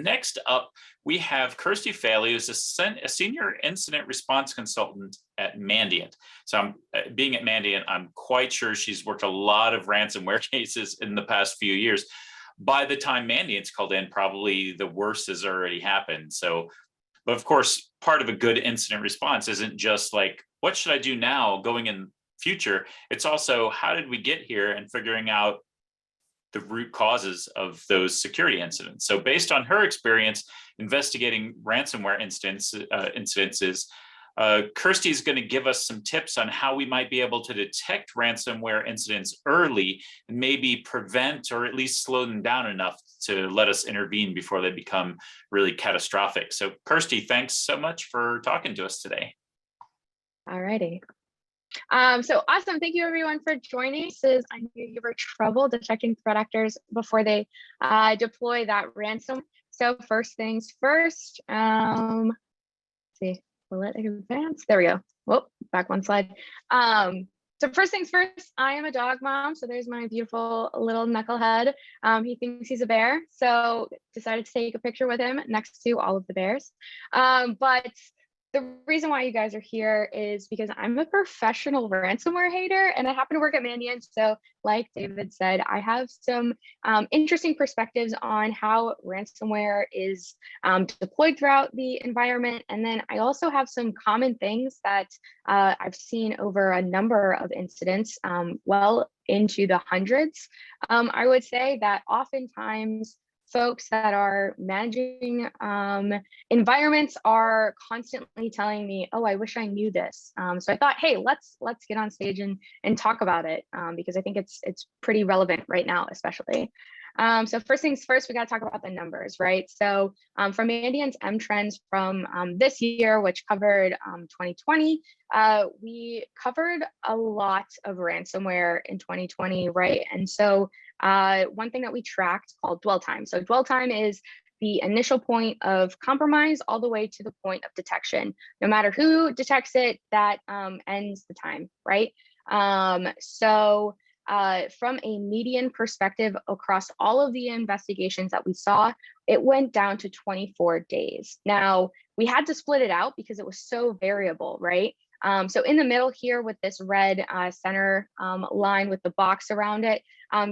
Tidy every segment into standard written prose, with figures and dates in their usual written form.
Next up, we have Kirsty Faley, who's a senior incident response consultant at Mandiant. So being at Mandiant, I'm quite sure she's worked a lot of ransomware cases in the past few years. By the time Mandiant's called in, probably the worst has already happened. So, but of course, part of a good incident response isn't just like, what should I do now going in future? It's also, how did we get here, and figuring out the root causes of those security incidents. So based on her experience investigating ransomware incidences, Kirsty's going to give us some tips on how we might be able to detect ransomware incidents early and maybe prevent or at least slow them down enough to let us intervene before they become really catastrophic. So Kirsty, thanks so much for talking to us today. All righty. So awesome. Thank you everyone for joining. This is I Knew You Were Trouble, detecting threat actors before they deploy that ransom. So first things first, let's see, will it advance? There we go. Whoop, back one slide. So first things first, I am a dog mom. So there's my beautiful little knucklehead. He thinks he's a bear. So decided to take a picture with him next to all of the bears. But the reason why you guys are here is because I'm a professional ransomware hater and I happen to work at Mandiant. So like David said, I have some interesting perspectives on how ransomware is deployed throughout the environment. And then I also have some common things that I've seen over a number of incidents, well into the hundreds. I would say that oftentimes folks that are managing environments are constantly telling me, oh, I wish I knew this. So I thought, hey, let's get on stage and talk about it because I think it's pretty relevant right now, especially. So first things first, we got to talk about the numbers, right? So from Mandiant's M trends from this year, which covered 2020, we covered a lot of ransomware in 2020, right? And so one thing that we tracked called dwell time. So dwell time is the initial point of compromise all the way to the point of detection. No matter who detects it, that ends the time, right? From a median perspective across all of the investigations that we saw, it went down to 24 days. Now, we had to split it out because it was so variable, right? So in the middle here with this red center line with the box around it,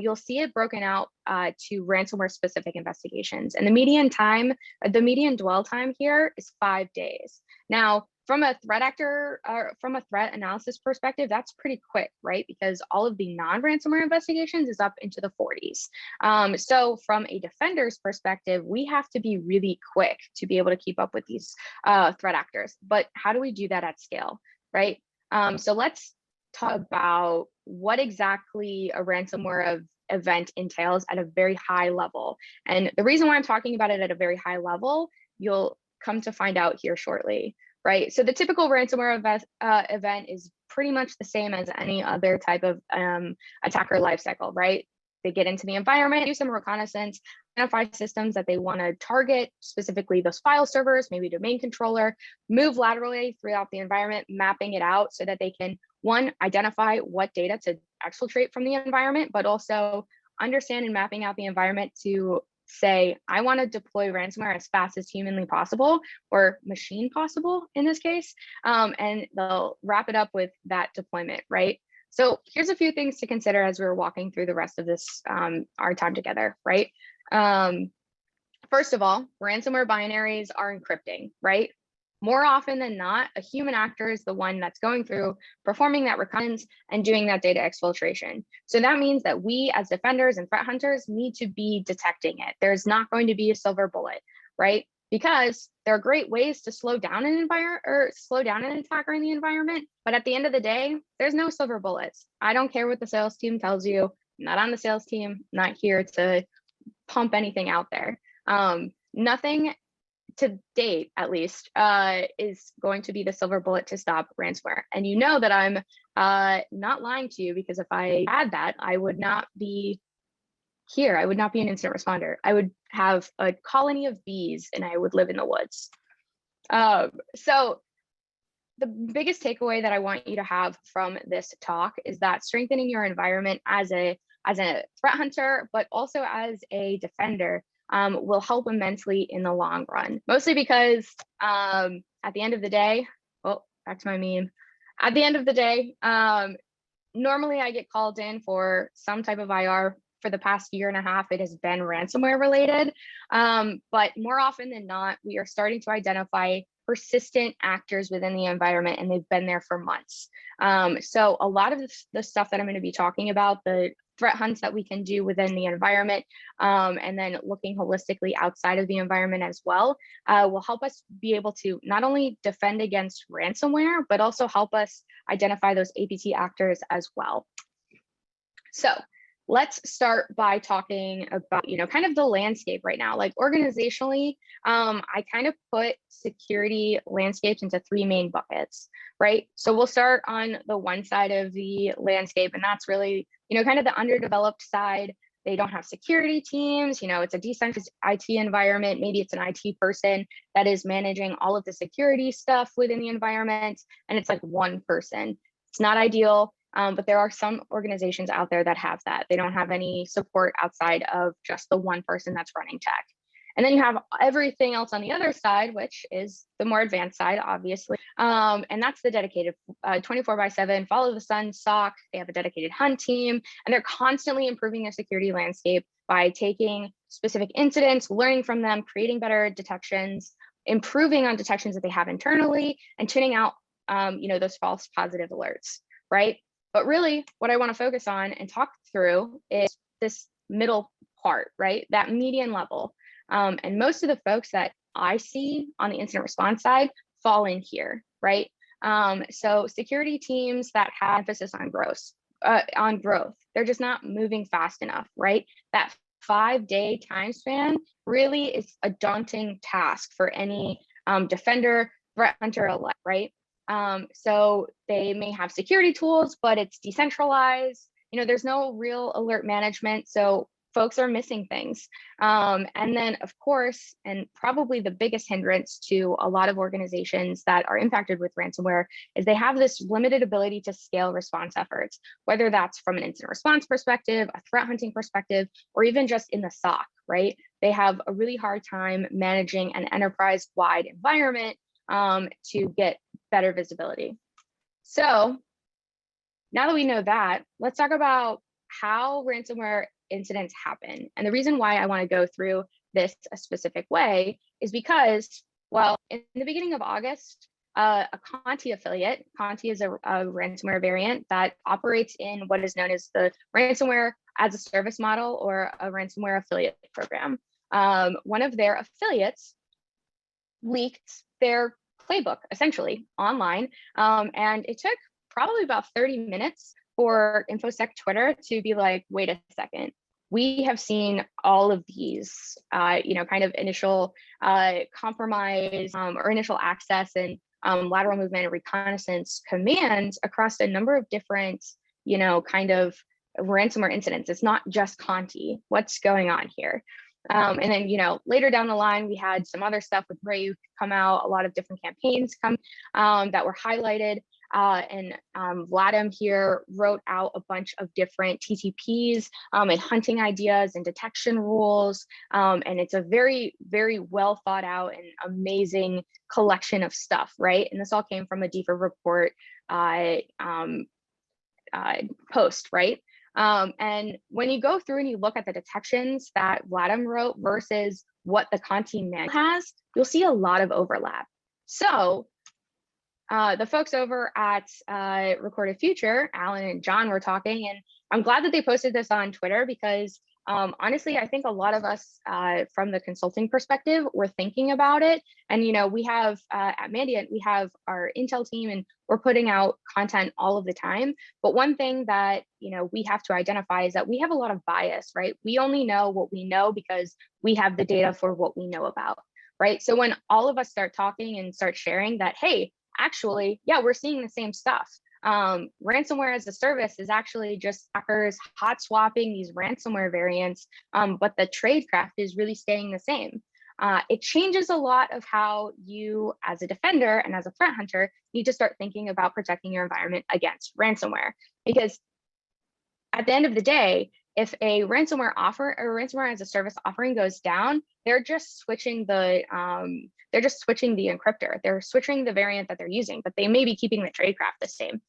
you'll see it broken out to ransomware specific investigations. And the median dwell time here is 5 days. Now, from a threat actor, from a threat analysis perspective, that's pretty quick, right? Because all of the non-ransomware investigations is up into the 40s. So from a defender's perspective, we have to be really quick to be able to keep up with these threat actors. But how do we do that at scale, right? So let's talk about what exactly a ransomware event entails at a very high level. And the reason why I'm talking about it at a very high level, you'll come to find out here shortly. Right. So the typical ransomware event is pretty much the same as any other type of attacker lifecycle, right? They get into the environment, do some reconnaissance, identify systems that they want to target, specifically those file servers, maybe domain controller, move laterally throughout the environment, mapping it out so that they can, one, identify what data to exfiltrate from the environment, but also understand and mapping out the environment to say, I want to deploy ransomware as fast as humanly possible, or machine possible in this case, and they'll wrap it up with that deployment, right? So here's a few things to consider as we're walking through the rest of this, our time together, right? First of all, ransomware binaries are encrypting, right? More often than not, a human actor is the one that's going through, performing that reconnaissance and doing that data exfiltration. So that means that we as defenders and threat hunters need to be detecting it. There's not going to be a silver bullet, right? Because there are great ways to slow down an environment or slow down an attacker in the environment. But at the end of the day, there's no silver bullets. I don't care what the sales team tells you. I'm not on the sales team, not here to pump anything out there. Nothing to date, at least, is going to be the silver bullet to stop ransomware. And you know that I'm not lying to you, because if I had that, I would not be here. I would not be an incident responder. I would have a colony of bees and I would live in the woods. So the biggest takeaway that I want you to have from this talk is that strengthening your environment as a threat hunter, but also as a defender, will help immensely in the long run. Mostly because at the end of the day, oh, back to my meme. At the end of the day, normally I get called in for some type of IR. For the past year and a half, it has been ransomware related. But more often than not, we are starting to identify persistent actors within the environment, and they've been there for months. So a lot of the stuff that I'm going to be talking about, the threat hunts that we can do within the environment, and then looking holistically outside of the environment as well, will help us be able to not only defend against ransomware, but also help us identify those APT actors as well. So let's start by talking about, kind of the landscape right now. Like organizationally, I kind of put security landscapes into three main buckets, right? So we'll start on the one side of the landscape, and that's really, kind of the underdeveloped side. They don't have security teams, it's a decentralized IT environment. Maybe it's an IT person that is managing all of the security stuff within the environment, and it's like one person. It's not ideal. But there are some organizations out there that have that. They don't have any support outside of just the one person that's running tech. And then you have everything else on the other side, which is the more advanced side, obviously. And that's the dedicated 24/7 follow the sun SOC. They have a dedicated hunt team, and they're constantly improving their security landscape by taking specific incidents, learning from them, creating better detections, improving on detections that they have internally, and tuning out those false positive alerts, right? But really, what I want to focus on and talk through is this middle part, right? That median level. And most of the folks that I see on the incident response side fall in here, right? So security teams that have emphasis on growth, they're just not moving fast enough, right? That 5-day time span really is a daunting task for any defender, threat hunter alike, right? So they may have security tools, but it's decentralized. There's no real alert management. So folks are missing things. And then, of course, and probably the biggest hindrance to a lot of organizations that are impacted with ransomware is they have this limited ability to scale response efforts, whether that's from an incident response perspective, a threat hunting perspective, or even just in the SOC, right? They have a really hard time managing an enterprise-wide environment to get better visibility. So now that we know that, let's talk about how ransomware incidents happen. And the reason why I want to go through this a specific way is because, well, in the beginning of August, a Conti affiliate, Conti is a ransomware variant that operates in what is known as the ransomware as a service model, or a ransomware affiliate program. One of their affiliates leaked their playbook essentially online. And it took probably about 30 minutes for InfoSec Twitter to be like, wait a second, we have seen all of these, kind of initial compromise or initial access and lateral movement and reconnaissance commands across a number of different, kind of ransomware incidents. It's not just Conti. What's going on here? And then, later down the line, we had some other stuff with Ray come out, a lot of different campaigns come that were highlighted. And Vladim here wrote out a bunch of different TTPs and hunting ideas and detection rules. And it's a very, very well thought out and amazing collection of stuff, right? And this all came from a deeper report post, right? And when you go through and you look at the detections that Vladim wrote versus what the Conti manual has, you'll see a lot of overlap. So the folks over at Recorded Future, Alan and John, were talking, and I'm glad that they posted this on Twitter because honestly, I think a lot of us from the consulting perspective, we're thinking about it. And, we have at Mandiant, we have our Intel team and we're putting out content all of the time. But one thing that, we have to identify is that we have a lot of bias, right? We only know what we know because we have the data for what we know about, right? So when all of us start talking and start sharing that, hey, actually, yeah, we're seeing the same stuff. Ransomware as a service is actually just hackers hot swapping these ransomware variants, but the tradecraft is really staying the same. It changes a lot of how you, as a defender and as a threat hunter, need to start thinking about protecting your environment against ransomware. Because at the end of the day, if a ransomware offer or ransomware as a service offering goes down, they're just switching the encryptor. They're switching the variant that they're using, but they may be keeping the tradecraft the same.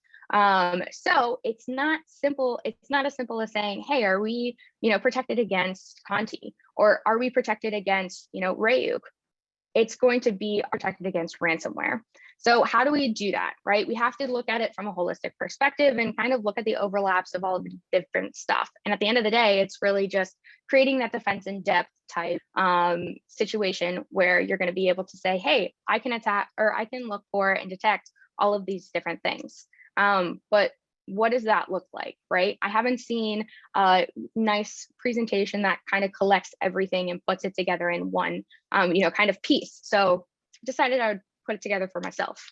So it's not simple. It's not as simple as saying, hey, are we, protected against Conti, or are we protected against, Ryuk? It's going to be protected against ransomware. So how do we do that, right? We have to look at it from a holistic perspective and kind of look at the overlaps of all of the different stuff. And at the end of the day, it's really just creating that defense in depth type situation where you're going to be able to say, hey, I can attack, or I can look for and detect all of these different things. But what does that look like, right? I haven't seen a nice presentation that kind of collects everything and puts it together in one, kind of piece. So decided I would put it together for myself.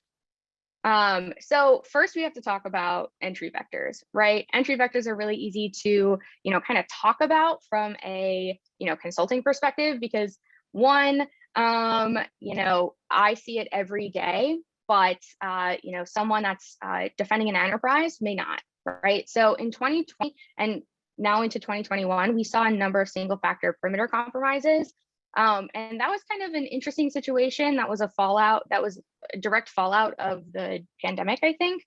So first we have to talk about entry vectors, right? Entry vectors are really easy to, kind of talk about from a, consulting perspective, because one, I see it every day, but someone that's defending an enterprise may not, right? So in 2020 and now into 2021, we saw a number of single factor perimeter compromises. And that was kind of an interesting situation. That was a direct fallout of the pandemic, I think,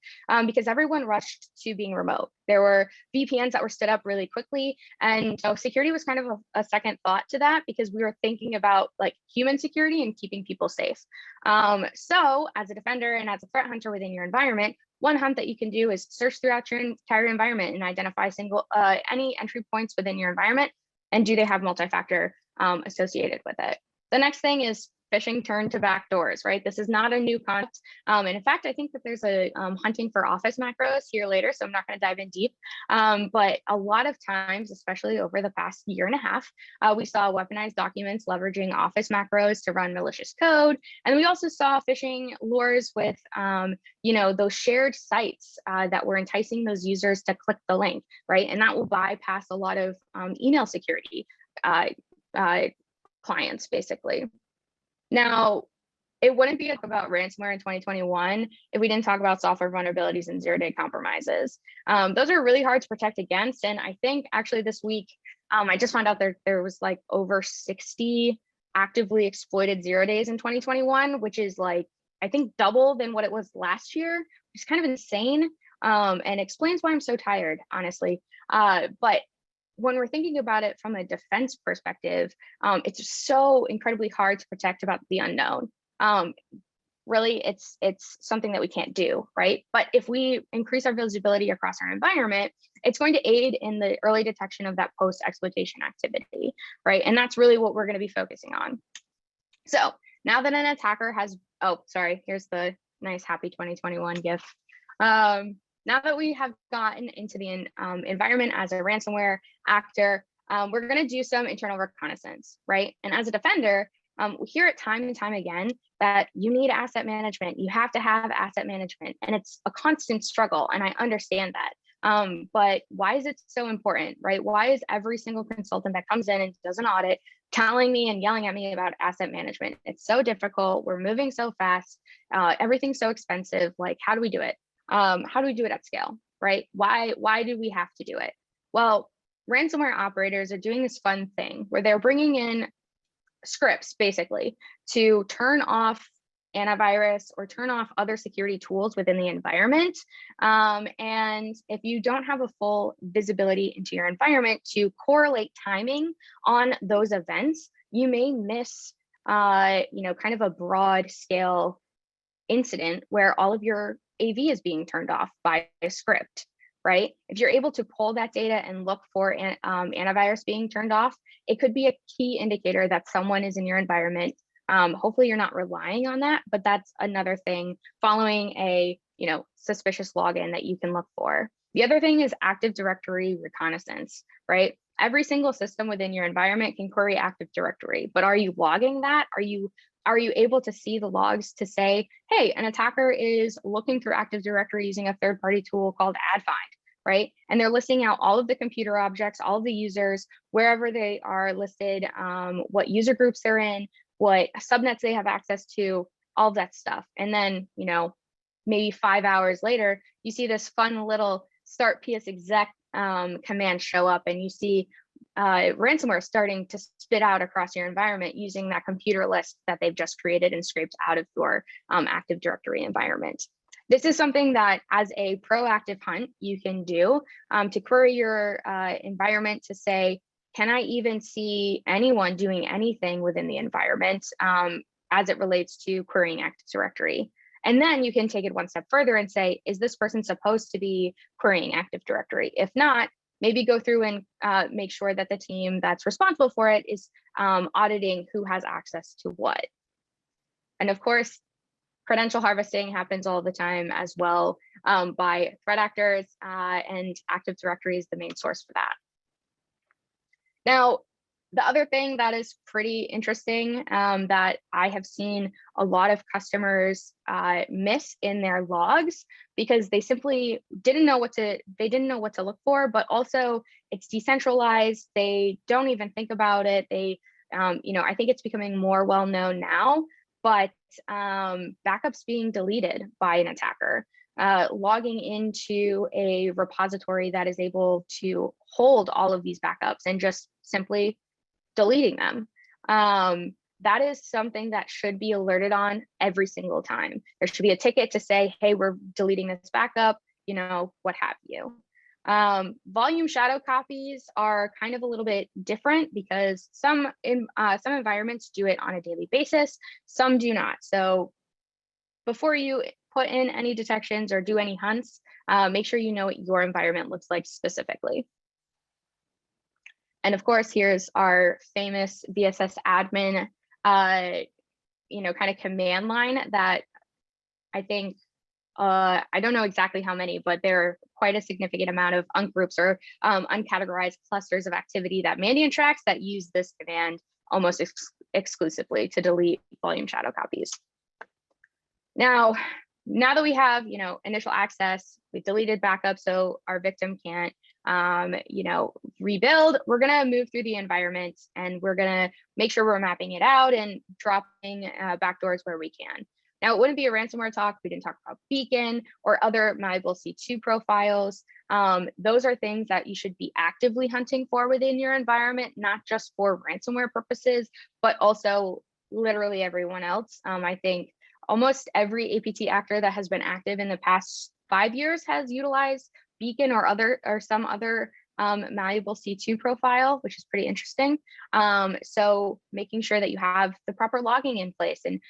because everyone rushed to being remote. There were VPNs that were stood up really quickly. And security was kind of a second thought to that, because we were thinking about like human security and keeping people safe. So as a defender and as a threat hunter within your environment, one hunt that you can do is search throughout your entire environment and identify any entry points within your environment, and do they have multi-factor associated with it. The next thing is phishing turned to backdoors, right? This is not a new concept. And in fact, I think that there's a hunting for office macros here later, so I'm not going to dive in deep. But a lot of times, especially over the past year and a half, we saw weaponized documents leveraging office macros to run malicious code. And we also saw phishing lures with, those shared sites that were enticing those users to click the link, right? And that will bypass a lot of email security clients, basically. Now, it wouldn't be about ransomware in 2021 if we didn't talk about software vulnerabilities and zero-day compromises. Those are really hard to protect against. And I think actually this week, I just found out there was like over 60 actively exploited 0 days in 2021, which is like, I think double than what it was last year, which is kind of insane, and explains why I'm so tired, honestly. But when we're thinking about it from a defense perspective, it's so incredibly hard to protect about the unknown. Really, it's something that we can't do, right? But if we increase our visibility across our environment, it's going to aid in the early detection of that post-exploitation activity, right? And that's really what we're going to be focusing on. So now that an attacker has, here's the nice happy 2021 GIF. Now that we have gotten into the environment as a ransomware actor, we're going to do some internal reconnaissance, right? And as a defender, we hear it time and time again that you need asset management. You have to have asset management, and it's a constant struggle. And I understand that. But why is it so important, right? Why is every single consultant that comes in and does an audit telling me and yelling at me about asset management? It's so difficult. We're moving so fast. Everything's so expensive. Like, how do we do it? How do we do it at scale, right? Why do we have to do it? Well, ransomware operators are doing this fun thing where they're bringing in scripts basically to turn off antivirus or turn off other security tools within the environment. And if you don't have a full visibility into your environment to correlate timing on those events, you may miss, kind of a broad scale incident where all of your AV is being turned off by a script, right? If you're able to pull that data and look for antivirus being turned off, it could be a key indicator that someone is in your environment. Hopefully you're not relying on that, but that's another thing following a suspicious login that you can look for. The other thing is Active Directory reconnaissance, right? Every single system within your environment can query Active Directory, but are you logging that? Are you able to see the logs to say, hey, an attacker is looking through Active Directory using a third-party tool called AdFind, right? And they're listing out all of the computer objects, all of the users, wherever they are listed, what user groups they're in, what subnets they have access to, all of that stuff. And then, maybe 5 hours later, you see this fun little start PS exec commands show up, and you see ransomware starting to spit out across your environment using that computer list that they've just created and scraped out of your Active Directory environment. This is something that as a proactive hunt you can do to query your environment to say, can I even see anyone doing anything within the environment as it relates to querying Active Directory? And then you can take it one step further and say, is this person supposed to be querying Active Directory? If not, maybe go through and make sure that the team that's responsible for it is auditing who has access to what. And of course, credential harvesting happens all the time as well by threat actors, and Active Directory is the main source for that. Now, the other thing that is pretty interesting that I have seen a lot of customers miss in their logs because they simply didn't know what to look for, but also it's decentralized. They don't even think about it. They, I think it's becoming more well known now, but backups being deleted by an attacker. Logging into a repository that is able to hold all of these backups and just simply deleting them. That is something that should be alerted on every single time. There should be a ticket to say, hey, we're deleting this backup, what have you. Volume shadow copies are kind of a little bit different because some environments do it on a daily basis, some do not. So before you put in any detections or do any hunts, make sure you know what your environment looks like specifically. And of course, here's our famous VSS admin, kind of command line that I think, I don't know exactly how many, but there are quite a significant amount of groups or uncategorized clusters of activity that Mandiant tracks that use this command almost exclusively to delete volume shadow copies. Now that we have, initial access, we deleted backup so our victim can't, rebuild, we're going to move through the environment and we're going to make sure we're mapping it out and dropping backdoors where we can. Now, it wouldn't be a ransomware talk if we didn't talk about Beacon or other malleable C2 profiles. Those are things that you should be actively hunting for within your environment, not just for ransomware purposes, but also literally everyone else. I think almost every APT actor that has been active in the past 5 years has utilized Beacon or some other malleable C2 profile, which is pretty interesting. So making sure that you have the proper logging in place, and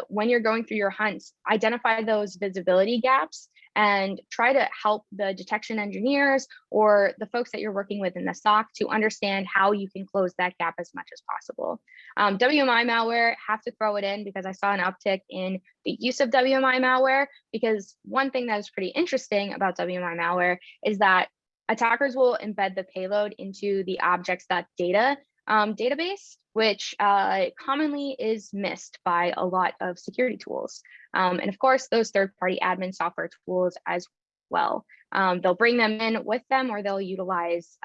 when you're going through your hunts, identify those visibility gaps and try to help the detection engineers or the folks that you're working with in the SOC to understand how you can close that gap as much as possible. WMI malware, have to throw it in because I saw an uptick in the use of WMI malware, because one thing that is pretty interesting about WMI malware is that attackers will embed the payload into the objects.data database, which commonly is missed by a lot of security tools. And of course, those third-party admin software tools as well. They'll bring them in with them, or they'll utilize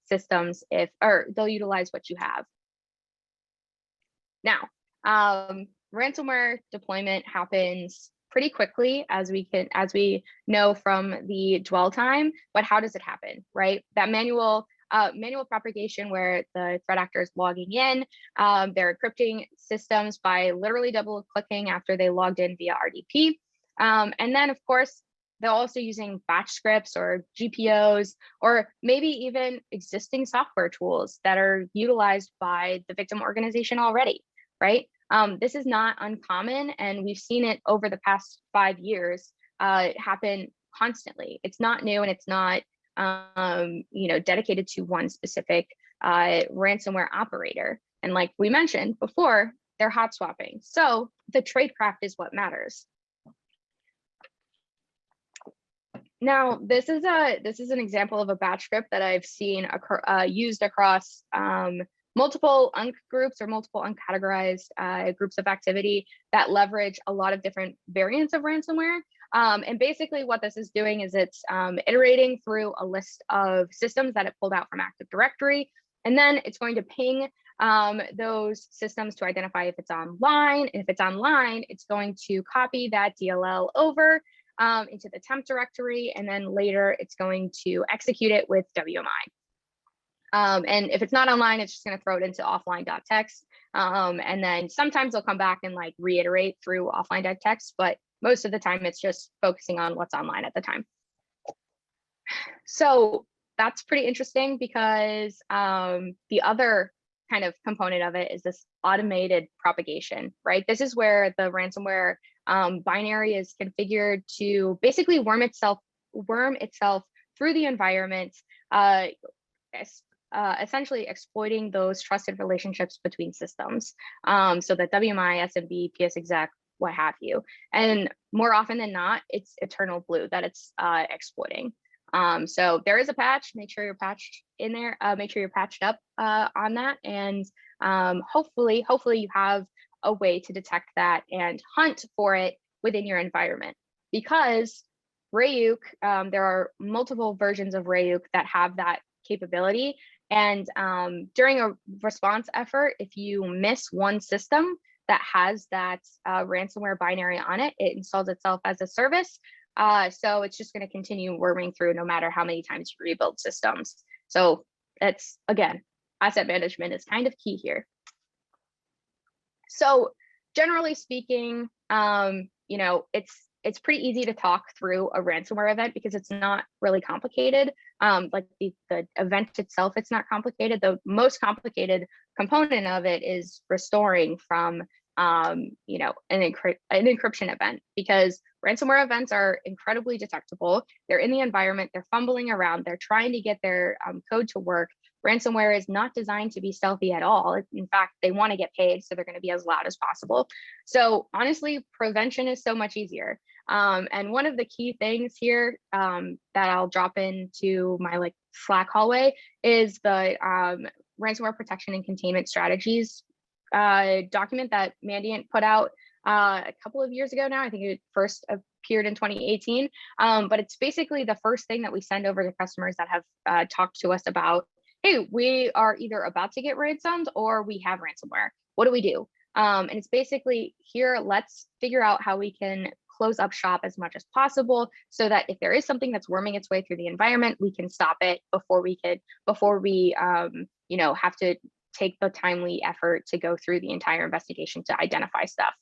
systems they'll utilize what you have. Now, ransomware deployment happens pretty quickly, as we know from the dwell time, but how does it happen, right? That manual propagation where the threat actor is logging in, they're encrypting systems by literally double clicking after they logged in via RDP. And then of course, they're also using batch scripts or GPOs, or maybe even existing software tools that are utilized by the victim organization already, right? This is not uncommon, and we've seen it over the past 5 years happen constantly. It's not new, and it's not dedicated to one specific ransomware operator. And like we mentioned before, they're hot swapping. So the tradecraft is what matters. Now, this is an example of a batch script that I've seen used across multiple groups or multiple uncategorized groups of activity that leverage a lot of different variants of ransomware. And basically what this is doing is it's iterating through a list of systems that it pulled out from Active Directory. And then it's going to ping those systems to identify if it's online. And if it's online, it's going to copy that DLL over into the temp directory, and then later it's going to execute it with WMI. And if it's not online, it's just going to throw it into offline.txt. And then sometimes they'll come back and like reiterate through offline.txt, but most of the time it's just focusing on what's online at the time. So that's pretty interesting because the other kind of component of it is this automated propagation, right? This is where the ransomware binary is configured to basically worm itself through the environment, essentially exploiting those trusted relationships between systems. So that WMI, SMB, PS exec, what have you. And more often than not, it's Eternal Blue that it's exploiting. So there is a patch. Make sure you're patched in there. Make sure you're patched up on that, and hopefully you have a way to detect that and hunt for it within your environment. Because Ryuk, there are multiple versions of Ryuk that have that capability. And during a response effort, if you miss one system that has that ransomware binary on it, it installs itself as a service. So it's just going to continue worming through no matter how many times you rebuild systems. So that's, again, asset management is kind of key here. So generally speaking, you know, it's pretty easy to talk through a ransomware event because it's not really complicated. Like the event itself, it's not complicated. The most complicated component of it is restoring from you know, an encryption event, because ransomware events are incredibly detectable. They're in the environment, they're fumbling around, they're trying to get their code to work. Ransomware is not designed to be stealthy at all. In fact, they want to get paid, so they're going to be as loud as possible. So honestly, prevention is so much easier. And one of the key things here that I'll drop into my like Slack hallway is the ransomware protection and containment strategies document that Mandiant put out a couple of years ago now. I think it first appeared in 2018, but it's basically the first thing that we send over to customers that have talked to us about, hey, we are either about to get ransomed or we have ransomware. What do we do? And it's basically here, let's figure out how we can close up shop as much as possible so that if there is something that's worming its way through the environment, we can stop it before we you know, have to take the timely effort to go through the entire investigation to identify stuff.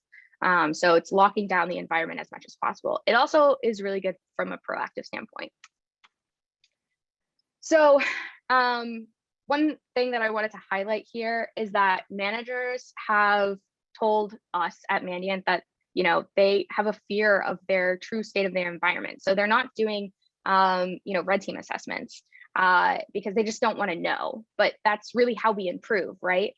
So it's locking down the environment as much as possible. It also is really good from a proactive standpoint. So one thing that I wanted to highlight here is that managers have told us at Mandiant that, you know, they have a fear of their true state of their environment. So they're not doing, you know, red team assessments because they just don't want to know. But that's really how we improve, right?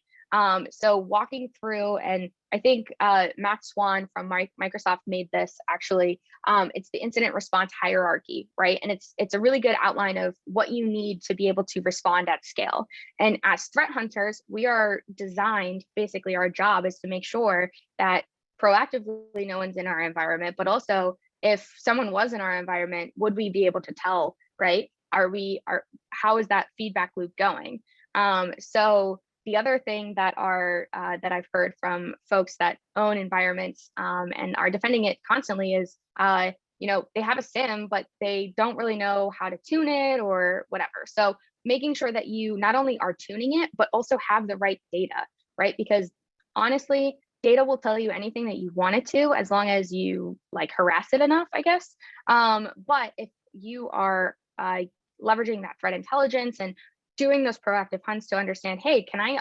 So walking through, and I think Matt Swan from Microsoft made this actually, it's the incident response hierarchy, right? And it's a really good outline of what you need to be able to respond at scale. And as threat hunters, we are designed, basically our job is to make sure that proactively no one's in our environment, but also if someone was in our environment, would we be able to tell, right? How is that feedback loop going? So the other thing that that I've heard from folks that own environments and are defending it constantly is, you know, they have a SIM, but they don't really know how to tune it or whatever. So making sure that you not only are tuning it, but also have the right data, right? Because honestly, data will tell you anything that you want it to, as long as you like harass it enough, I guess. But if you are leveraging that threat intelligence and doing those proactive hunts to understand, hey, can I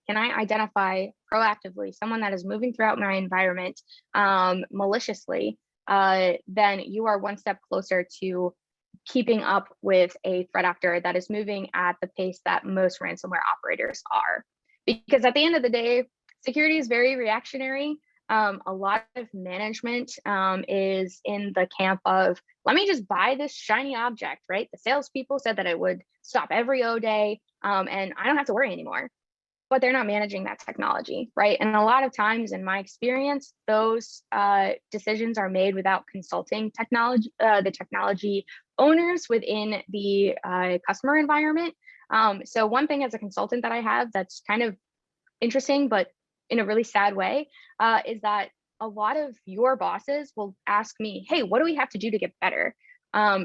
identify proactively someone that is moving throughout my environment maliciously, then you are one step closer to keeping up with a threat actor that is moving at the pace that most ransomware operators are. Because at the end of the day, security is very reactionary. A lot of management is in the camp of, let me just buy this shiny object, right? The salespeople said that it would stop every O day and I don't have to worry anymore. But they're not managing that technology, right? And a lot of times in my experience, those decisions are made without consulting the technology owners within the customer environment. So one thing as a consultant that I have that's kind of interesting, but in a really sad way, is that a lot of your bosses will ask me, hey, what do we have to do to get better?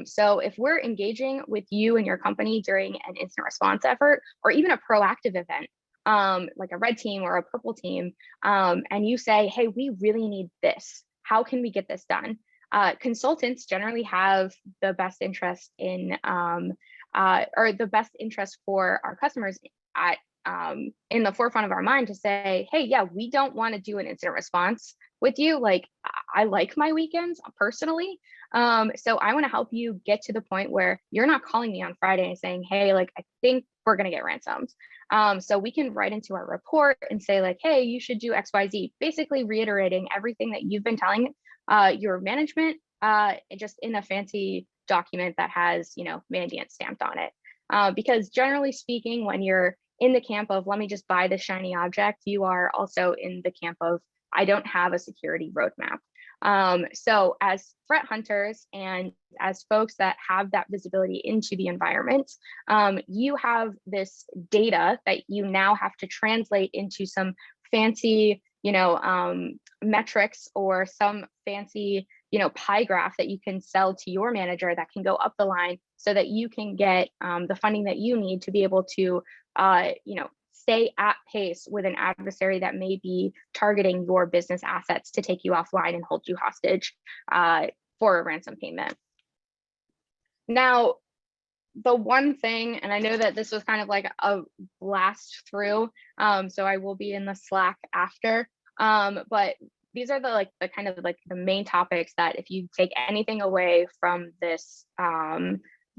So if we're engaging with you and your company during an incident response effort, or even a proactive event, like a red team or a purple team, and you say, hey, we really need this. How can we get this done? Consultants generally have the best interest in, or the best interest for our customers at in the forefront of our mind to say, hey, yeah, we don't want to do an incident response with you. Like, I like my weekends personally. So I want to help you get to the point where you're not calling me on Friday and saying, hey, like, I think we're going to get ransomed. So we can write into our report and say like, hey, you should do XYZ, basically reiterating everything that you've been telling your management, just in a fancy document that has, Mandiant stamped on it. Because generally speaking, when you're in the camp of, let me just buy this shiny object, you are also in the camp of, I don't have a security roadmap. So as threat hunters and as folks that have that visibility into the environment, you have this data that you now have to translate into some fancy, metrics or some fancy, pie graph that you can sell to your manager that can go up the line so that you can get the funding that you need to be able to, stay at pace with an adversary that may be targeting your business assets to take you offline and hold you hostage for a ransom payment. Now, the one thing, and I know that this was kind of like a blast through, so I will be in the Slack after, but these are the kind of the main topics that if you take anything away from this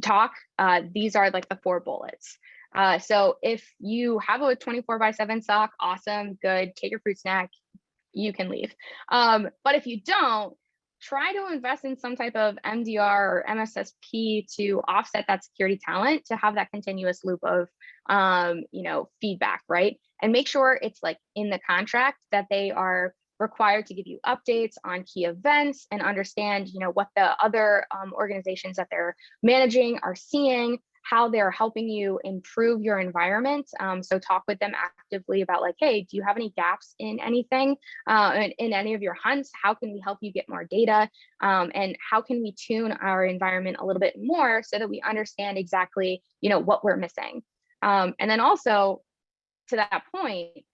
talk, these are like the 4 bullets. So if you have a 24/7 SOC, awesome, good, take your fruit snack, you can leave. But if you don't, try to invest in some type of MDR or MSSP to offset that security talent, to have that continuous loop of, feedback, right? And make sure it's like in the contract that they are required to give you updates on key events and understand, what the other organizations that they're managing are seeing, how they're helping you improve your environment. So talk with them actively about like, hey, do you have any gaps in anything, in any of your hunts? How can we help you get more data? And how can we tune our environment a little bit more so that we understand exactly, what we're missing? And then also to that point,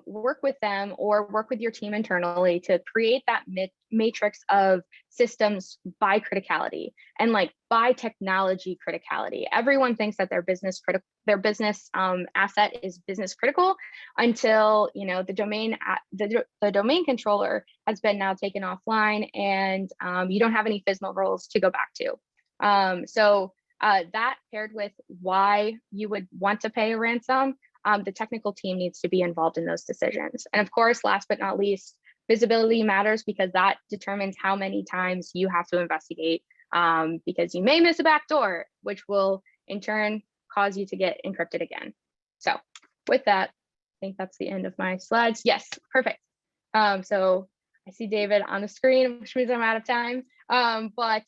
work with them or work with your team internally to create that matrix of systems by criticality and like by technology criticality. Everyone thinks that their business asset is business critical until the domain controller has been now taken offline and you don't have any FSMA roles to go back to. So that paired with why you would want to pay a ransom, the technical team needs to be involved in those decisions. And of course, last but not least, visibility matters because that determines how many times you have to investigate, because you may miss a backdoor, which will in turn cause you to get encrypted again. So with that, I think that's the end of my slides. Yes, perfect. So I see David on the screen, which means I'm out of time. But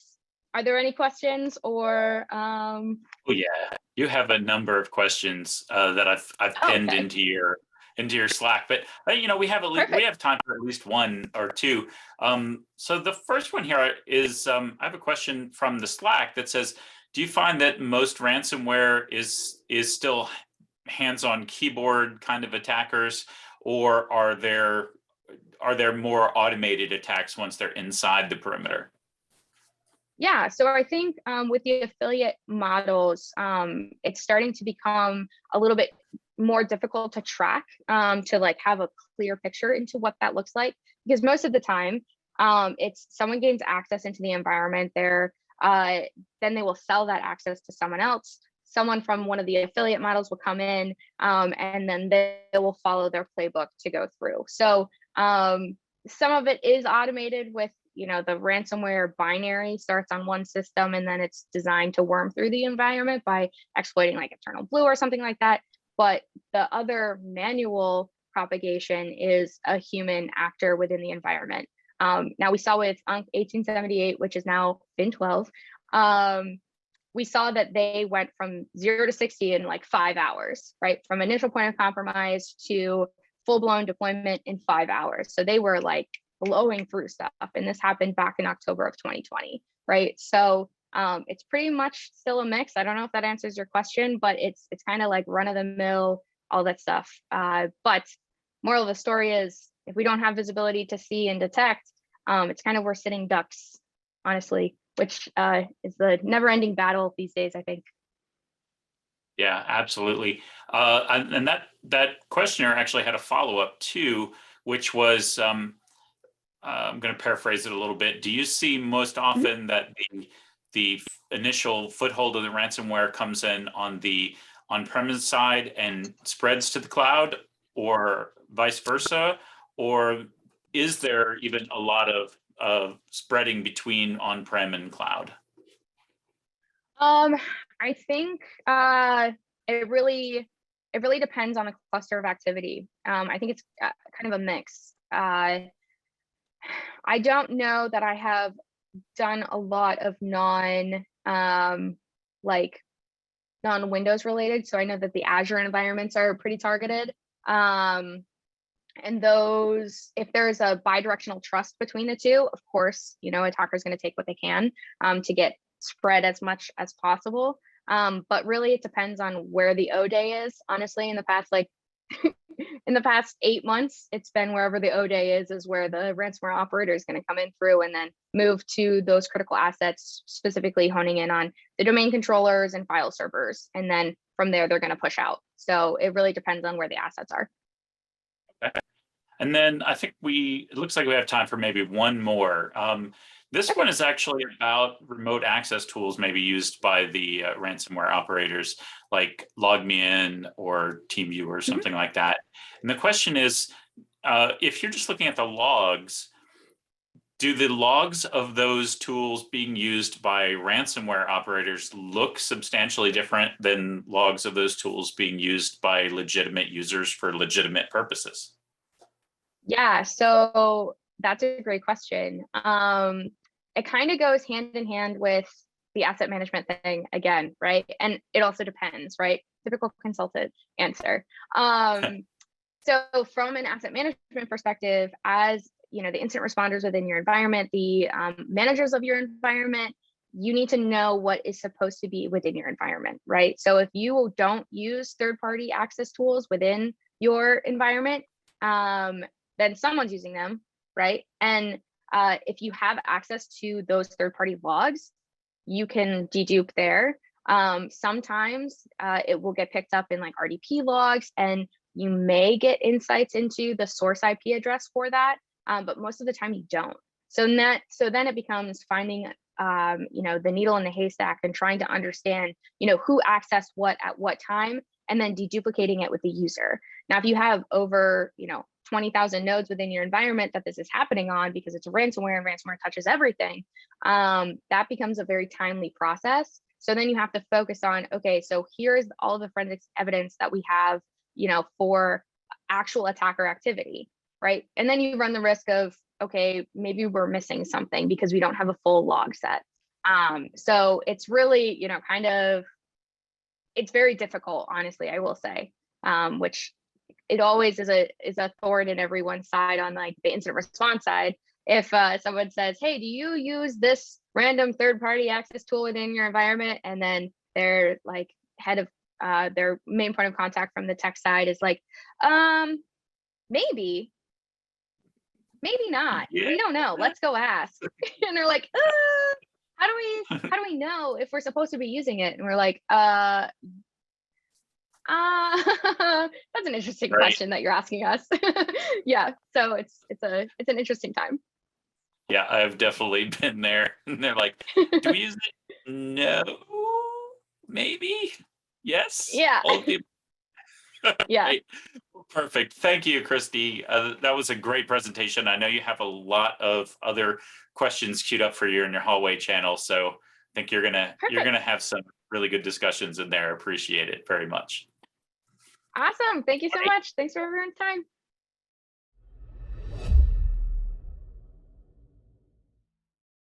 are there any questions or? Oh yeah, you have a number of questions that I've pinned into your Slack, but we have time for at least one or two. So the first one here is I have a question from the Slack that says, do you find that most ransomware is still hands-on keyboard kind of attackers, or are there more automated attacks once they're inside the perimeter? Yeah, so I think with the affiliate models, it's starting to become a little bit more difficult to track, to like have a clear picture into what that looks like, because most of the time it's someone gains access into the environment there, then they will sell that access to someone else. Someone from one of the affiliate models will come in, and then they will follow their playbook to go through. So some of it is automated with the ransomware binary starts on one system and then it's designed to worm through the environment by exploiting like Eternal Blue or something like that. But the other manual propagation is a human actor within the environment. Now we saw with UNC 1878, which is now FIN12, we saw that they went from 0 to 60 in like 5 hours, right? From initial point of compromise to full-blown deployment in 5 hours. So they were like blowing through stuff. And this happened back in October of 2020, right? So it's pretty much still a mix. I don't know if that answers your question, but it's kind of like run of the mill, all that stuff. But moral of the story is, if we don't have visibility to see and detect, it's kind of we're sitting ducks, honestly, which is the never-ending battle these days, I think. Yeah, absolutely. And that questioner actually had a follow-up too, which was, I'm going to paraphrase it a little bit. Do you see most often that the initial foothold of the ransomware comes in on the on-premise side and spreads to the cloud, or vice versa? Or is there even a lot of spreading between on-prem and cloud? I think it really depends on the cluster of activity. I think it's kind of a mix. I don't know that I have done a lot of non-Windows related. So I know that the Azure environments are pretty targeted. And those, if there's a bidirectional trust between the two, of course, attackers going to take what they can to get spread as much as possible. But really it depends on where the O-Day is. Honestly, in the past, in the past 8 months, it's been wherever the O-Day is where the ransomware operator is going to come in through and then move to those critical assets, specifically honing in on the domain controllers and file servers. And then from there, they're going to push out. So it really depends on where the assets are. Okay. And then I think it looks like we have time for maybe one more. This one is actually about remote access tools maybe used by the ransomware operators, like LogMeIn or TeamViewer or something like that. And the question is, if you're just looking at the logs, do the logs of those tools being used by ransomware operators look substantially different than logs of those tools being used by legitimate users for legitimate purposes? Yeah, so that's a great question. It kind of goes hand in hand with the asset management thing again, right? And it also depends, right? Typical consultant answer. So from an asset management perspective, as the incident responders within your environment, the managers of your environment, you need to know what is supposed to be within your environment, right? So if you don't use third-party access tools within your environment, then someone's using them, right? And if you have access to those third-party logs, you can dedupe there. Sometimes it will get picked up in like RDP logs, and you may get insights into the source IP address for that, but most of the time you don't. So then it becomes finding the needle in the haystack and trying to understand who accessed what at what time, and then deduplicating it with the user. Now, if you have over 20,000 nodes within your environment that this is happening on, because it's ransomware and ransomware touches everything, that becomes a very timely process. So then you have to focus on, okay, so here's all the forensics evidence that we have, for actual attacker activity, right? And then you run the risk of, okay, maybe we're missing something because we don't have a full log set. So it's really, it's very difficult, honestly, I will say, which it always is a thorn in everyone's side on like the incident response side. If someone says, hey, do you use this random third-party access tool within your environment? And then their like head of their main point of contact from the tech side is like, maybe not. Yeah. We don't know. Let's go ask. And they're like, how do we know if we're supposed to be using it? And we're like, that's an interesting question that you're asking us. Yeah, so it's an interesting time. Yeah, I've definitely been there. And they're like, do we use it? No, maybe, yes. Yeah. All of the Yeah. Right. Perfect. Thank you, Christy. That was a great presentation. I know you have a lot of other questions queued up for you in your hallway channel, so I think you're gonna have some really good discussions in there. Appreciate it very much. Awesome. Thank you so much. Thanks for everyone's time.